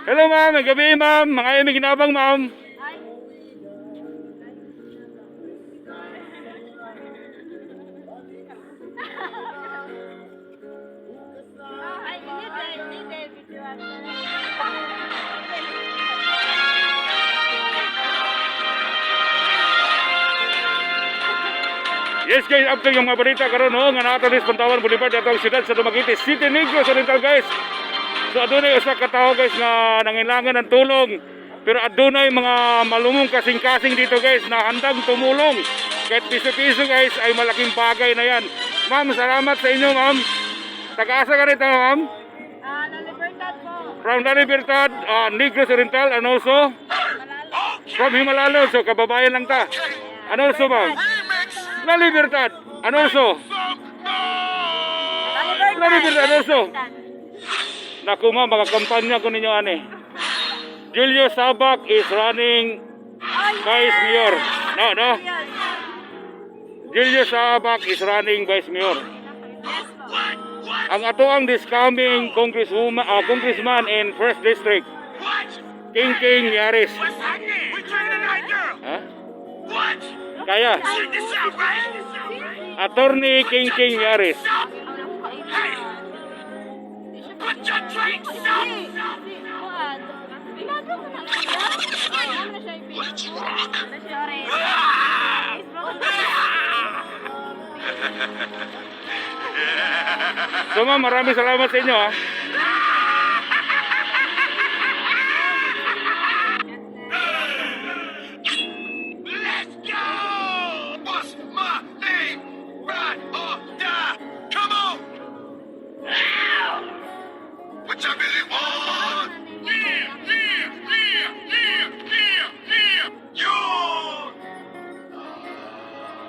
Hello ma'am, may gabi ma'am. Mga may ginabang ma'am. Yes guys, after yung mga balita karon ho nga nato dis Pantawan Boulevard atong siyudad sa Dumaguete City, Negros Oriental guys. So adunay usa ka tawo guys nga nangailangan ng tulong. Pero adunay mga malumong kasing-kasing dito guys na handang tumulong. Kahit piso-piso guys ay malaking bagay na yan. Ma'am, salamat sa inyo ma'am. Taga-asa ka rito ma'am? La Libertad po. From La Libertad, Negros Oriental and also from Himalalo. So kababayan lang ta. Ano also ma'am? La Libertad. Ano also? La Libertad. Ano also? Naku ma'am, mga kampanya ko ninyo ane. Julio Sabak is running Vice Mayor. No. Julio Sabak is running Vice Mayor. Ang atoang this coming congressman in 1st District, King Yaris. Huh? Kaya? Attorney King Yaris. Put your drinks down! Let's rock! So ma'am, maraming salamat sa inyo ha. Let's go! What's my name? Ride or die! Come on! Put your